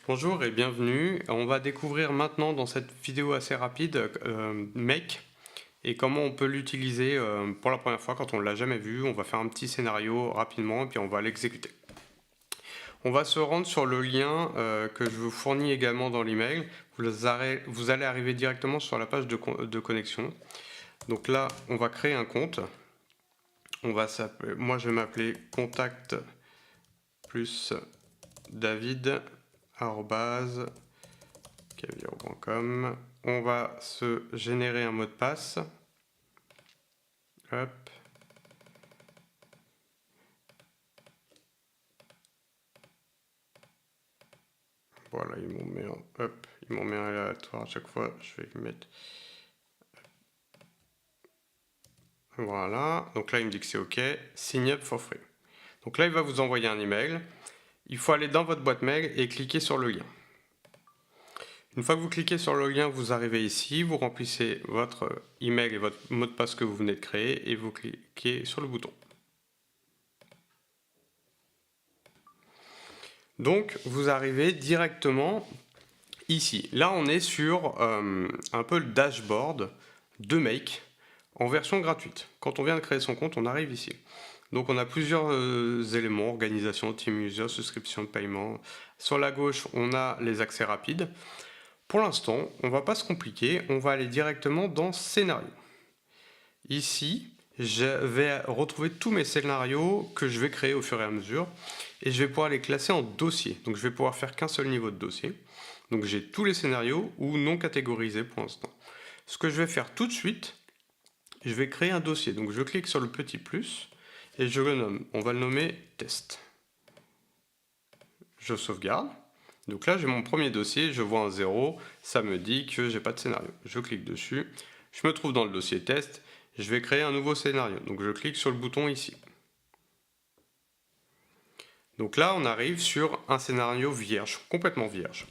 Bonjour et bienvenue. On va découvrir maintenant dans cette vidéo assez rapide Make et comment on peut l'utiliser pour la première fois quand on ne l'a jamais vu. On va faire un petit scénario rapidement et puis on va l'exécuter. On va se rendre sur le lien que je vous fournis également dans l'email. Vous allez arriver directement sur la page de connexion. Donc là, on va créer un compte. Moi, je vais m'appeler contact plus David @caviar.com. On va se générer un mot de passe. Hop. Voilà, ils m'ont mis un aléatoire à chaque fois. Je vais mettre. Voilà. Donc là, il me dit que c'est OK. Sign up for free. Donc là, il va vous envoyer un email. Il faut aller dans votre boîte mail et cliquer sur le lien. Une fois que vous cliquez sur le lien, vous arrivez ici, vous remplissez votre email et votre mot de passe que vous venez de créer et vous cliquez sur le bouton. Donc, vous arrivez directement ici. Là, on est sur un peu le dashboard de Make en version gratuite. Quand on vient de créer son compte, on arrive ici. Donc, on a plusieurs éléments, organisation, team user, souscription de paiement. Sur la gauche, on a les accès rapides. Pour l'instant, on ne va pas se compliquer, on va aller directement dans scénario. Ici, je vais retrouver tous mes scénarios que je vais créer au fur et à mesure et je vais pouvoir les classer en dossiers. Donc je vais pouvoir faire qu'un seul niveau de dossier. Donc j'ai tous les scénarios ou non catégorisés pour l'instant. Ce que je vais faire tout de suite, je vais créer un dossier. Donc je clique sur le petit plus et je le nomme. On va le nommer test. Je sauvegarde. Donc là j'ai mon premier dossier, je vois un 0, ça me dit que j'ai pas de scénario. Je clique dessus, je me trouve dans le dossier test, je vais créer un nouveau scénario. Donc je clique sur le bouton ici. Donc là on arrive sur un scénario vierge, complètement vierge.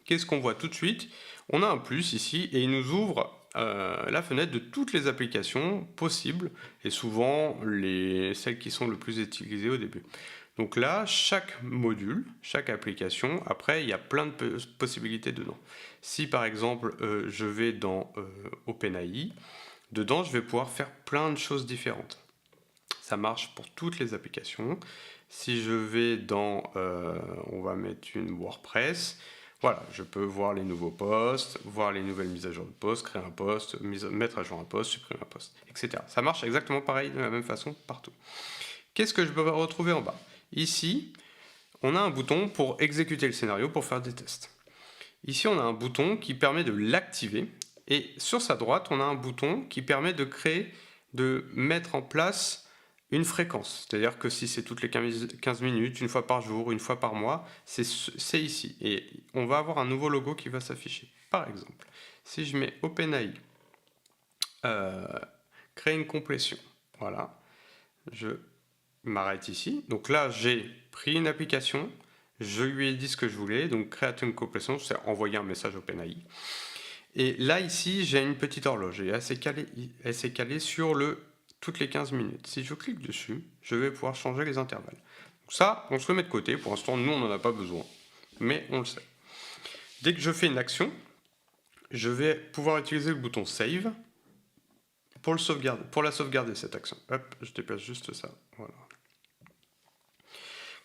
Qu'est-ce qu'on voit tout de suite? On a un plus ici et il nous ouvre la fenêtre de toutes les applications possibles et souvent celles qui sont le plus utilisées au début. Donc là, chaque module, chaque application, après, il y a plein de possibilités dedans. Si par exemple, je vais dans OpenAI, dedans, je vais pouvoir faire plein de choses différentes. Ça marche pour toutes les applications. Si je vais dans, on va mettre une WordPress, voilà, je peux voir les nouveaux posts, voir les nouvelles mises à jour de posts, créer un post, mettre à jour un post, supprimer un post, etc. Ça marche exactement pareil, de la même façon, partout. Qu'est-ce que je peux retrouver en bas? Ici, on a un bouton pour exécuter le scénario, pour faire des tests. Ici, on a un bouton qui permet de l'activer. Et sur sa droite, on a un bouton qui permet de créer, de mettre en place une fréquence. C'est-à-dire que si c'est toutes les 15 minutes, une fois par jour, une fois par mois, c'est ici. Et on va avoir un nouveau logo qui va s'afficher. Par exemple, si je mets OpenAI, créer une complétion, voilà, je m'arrête ici. Donc là, j'ai pris une application, je lui ai dit ce que je voulais, donc créer une complétion, c'est envoyer un message OpenAI. Et là, ici, j'ai une petite horloge, et elle s'est calée sur toutes les 15 minutes. Si je clique dessus, je vais pouvoir changer les intervalles. Donc ça, on se le met de côté, pour l'instant, nous, on n'en a pas besoin, mais on le sait. Dès que je fais une action, je vais pouvoir utiliser le bouton Save pour la sauvegarder, cette action. Hop, je déplace juste ça, voilà.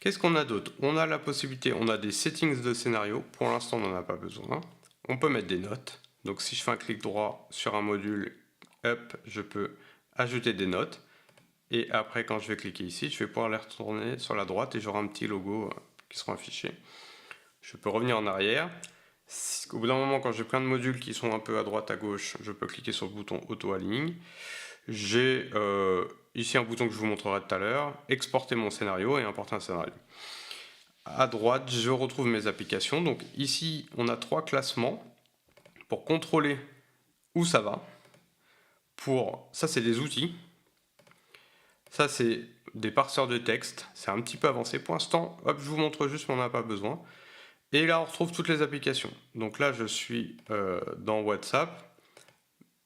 Qu'est-ce qu'on a d'autre? On a la possibilité, on a des settings de scénario. Pour l'instant, on n'en a pas besoin. On peut mettre des notes. Donc si je fais un clic droit sur un module, hop, je peux ajouter des notes. Et après, quand je vais cliquer ici, je vais pouvoir les retourner sur la droite et j'aurai un petit logo qui sera affiché. Je peux revenir en arrière. Au bout d'un moment, quand j'ai plein de modules qui sont un peu à droite, à gauche, je peux cliquer sur le bouton auto-align. J'ai ici un bouton que je vous montrerai tout à l'heure, exporter mon scénario et importer un scénario. À droite, je retrouve mes applications. Donc ici, on a 3 classements pour contrôler où ça va. Ça, c'est des outils. Ça, c'est des parseurs de texte. C'est un petit peu avancé pour l'instant. Hop, je vous montre juste, mais on n'a pas besoin. Et là, on retrouve toutes les applications. Donc là, je suis dans WhatsApp.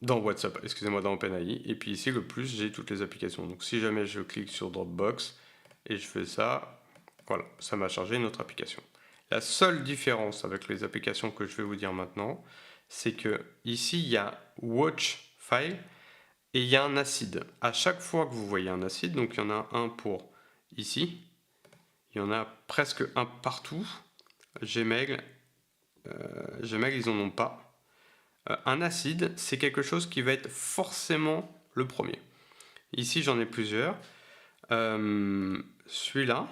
Dans OpenAI. Et puis ici, le plus, j'ai toutes les applications. Donc si jamais je clique sur Dropbox et je fais ça, voilà, ça m'a chargé une autre application. La seule différence avec les applications que je vais vous dire maintenant, c'est que ici il y a Watch File et il y a un acide. À chaque fois que vous voyez un acide, donc il y en a un pour ici, il y en a presque un partout. Gmail, ils en ont pas. Un acide, c'est quelque chose qui va être forcément le premier. Ici, j'en ai plusieurs. Celui-là,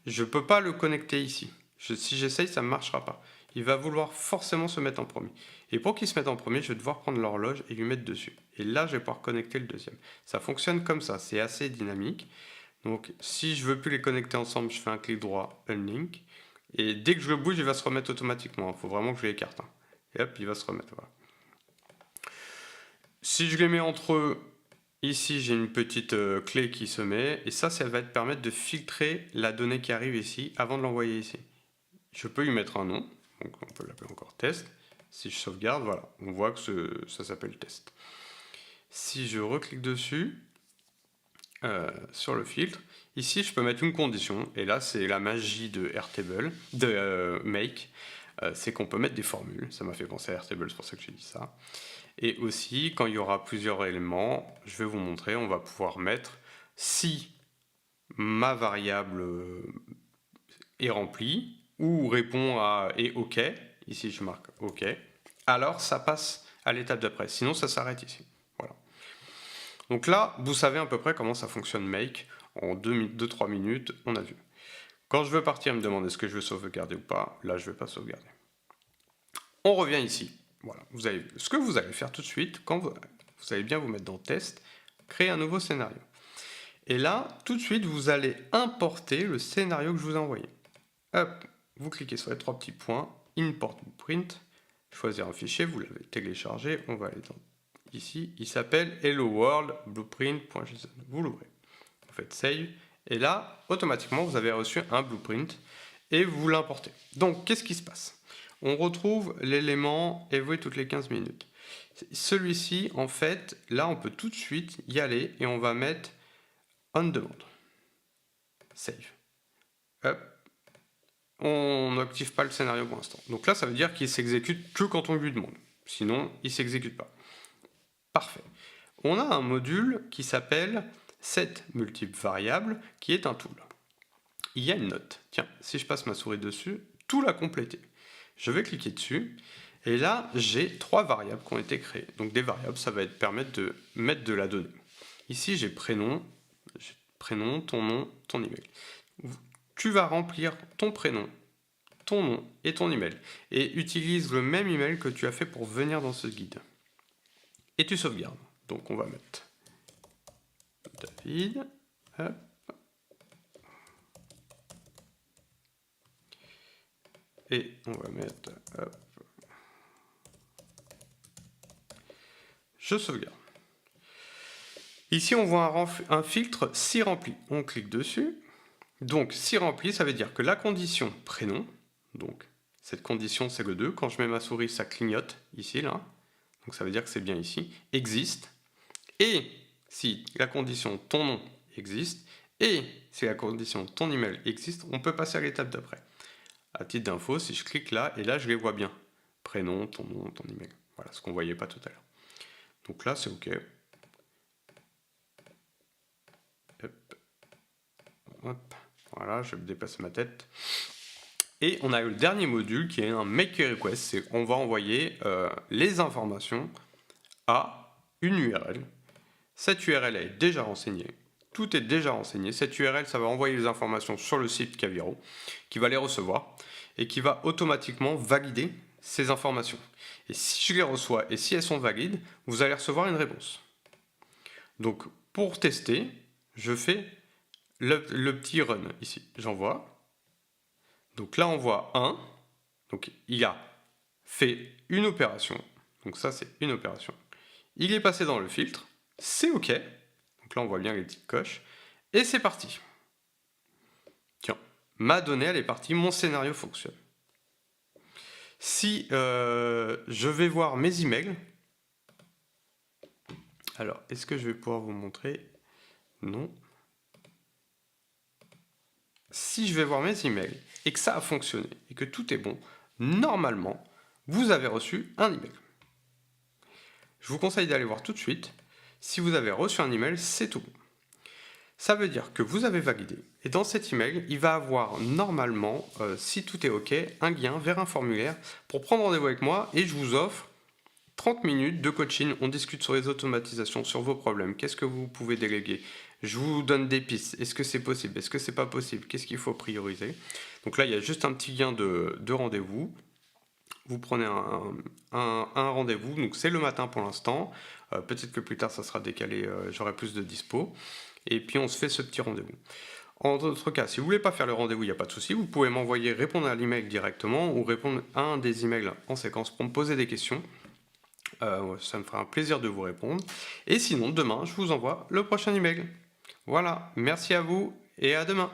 je ne peux pas le connecter ici. Si j'essaye, ça ne marchera pas. Il va vouloir forcément se mettre en premier. Et pour qu'il se mette en premier, je vais devoir prendre l'horloge et lui mettre dessus. Et là, je vais pouvoir connecter le deuxième. Ça fonctionne comme ça, c'est assez dynamique. Donc, si je veux plus les connecter ensemble, je fais un clic droit, unlink. Et dès que je le bouge, il va se remettre automatiquement. Il faut vraiment que je l'écarte. Et hop, il va se remettre. Voilà. Si je les mets entre eux, ici j'ai une petite clé qui se met. Et ça va te permettre de filtrer la donnée qui arrive ici avant de l'envoyer ici. Je peux lui mettre un nom. Donc on peut l'appeler encore test. Si je sauvegarde, voilà, on voit que ça s'appelle test. Si je reclique dessus, sur le filtre, ici je peux mettre une condition, et là c'est la magie de Airtable, de Make, c'est qu'on peut mettre des formules, ça m'a fait penser à Airtable, c'est pour ça que j'ai dit ça. Et aussi, quand il y aura plusieurs éléments, je vais vous montrer, on va pouvoir mettre si ma variable est remplie, ou répond à et OK, ici je marque OK, alors ça passe à l'étape d'après, sinon ça s'arrête ici. Voilà. Donc là, vous savez à peu près comment ça fonctionne Make. En 2-3 minutes, on a vu. Quand je veux partir, il me demande est-ce que je veux sauvegarder ou pas. Là, je ne vais pas sauvegarder. On revient ici. Voilà. Ce que vous allez faire tout de suite, quand vous allez bien vous mettre dans Test, créer un nouveau scénario. Et là, tout de suite, vous allez importer le scénario que je vous ai envoyé. Hop, vous cliquez sur les 3 petits points, Import Blueprint, choisir un fichier, vous l'avez téléchargé, on va aller dans ici, il s'appelle Hello World Blueprint.json. Vous l'ouvrez, vous faites Save, et là, automatiquement, vous avez reçu un blueprint et vous l'importez. Donc, qu'est-ce qui se passe? On retrouve l'élément évoluer toutes les 15 minutes. Celui-ci, en fait, là, on peut tout de suite y aller et on va mettre On Demand. Save. Hop. On n'active pas le scénario pour l'instant. Donc là, ça veut dire qu'il s'exécute que quand on lui demande. Sinon, il ne s'exécute pas. Parfait. On a un module qui s'appelle set multiple variable, qui est un tool. Il y a une note. Tiens, si je passe ma souris dessus, tout l'a complété. Je vais cliquer dessus, et là, j'ai 3 variables qui ont été créées. Donc des variables, ça va permettre de mettre de la donnée. Ici, j'ai prénom, ton nom, ton email. Tu vas remplir ton prénom, ton nom et ton email. Et utilise le même email que tu as fait pour venir dans ce guide. Et tu sauvegardes. Donc on va mettre David. Hop. Et on va mettre... Hop. Je sauvegarde. Ici, on voit un filtre si rempli. On clique dessus. Donc, si rempli, ça veut dire que la condition prénom, donc cette condition c'est le 2. Quand je mets ma souris, ça clignote ici, là. Donc ça veut dire que c'est bien ici. Existe. Et si la condition ton nom existe, et si la condition ton email existe, on peut passer à l'étape d'après. À titre d'info, si je clique là, et là je les vois bien. Prénom, ton nom, ton email. Voilà, ce qu'on ne voyait pas tout à l'heure. Donc là, c'est OK. Hop. Hop. Voilà, je vais déplacer ma tête. Et on a le dernier module qui est un make request. C'est on va envoyer les informations à une URL. Cette URL est déjà renseignée. Tout est déjà renseigné. Cette URL, ça va envoyer les informations sur le site Caviro, qui va les recevoir et qui va automatiquement valider ces informations. Et si je les reçois et si elles sont valides, vous allez recevoir une réponse. Donc, pour tester, je fais le petit run ici. J'envoie. Donc là, on voit 1. Donc, il a fait une opération. Donc ça, c'est une opération. Il est passé dans le filtre. C'est OK. Donc là, on voit bien les petites coches. Et c'est parti. Tiens, ma donnée, elle est partie. Mon scénario fonctionne. Si je vais voir mes emails, alors, est-ce que je vais pouvoir vous montrer? Non. Si je vais voir mes emails et que ça a fonctionné et que tout est bon, normalement, vous avez reçu un email. Je vous conseille d'aller voir tout de suite. Si vous avez reçu un email, c'est tout bon. Ça veut dire que vous avez validé. Et dans cet email, il va avoir normalement, si tout est OK, un lien vers un formulaire pour prendre rendez-vous avec moi et je vous offre 30 minutes de coaching. On discute sur les automatisations, sur vos problèmes. Qu'est-ce que vous pouvez déléguer? Je vous donne des pistes. Est-ce que c'est possible? Est-ce que c'est pas possible? Qu'est-ce qu'il faut prioriser? Donc là, il y a juste un petit lien de rendez-vous. Vous prenez un rendez-vous, donc c'est le matin pour l'instant. Peut-être que plus tard ça sera décalé, j'aurai plus de dispo. Et puis on se fait ce petit rendez-vous. En d'autres cas, si vous voulez pas faire le rendez-vous, il n'y a pas de souci. Vous pouvez m'envoyer répondre à l'email directement ou répondre à un des emails en séquence pour me poser des questions. Ça me fera un plaisir de vous répondre. Et sinon, demain, je vous envoie le prochain email. Voilà, merci à vous et à demain.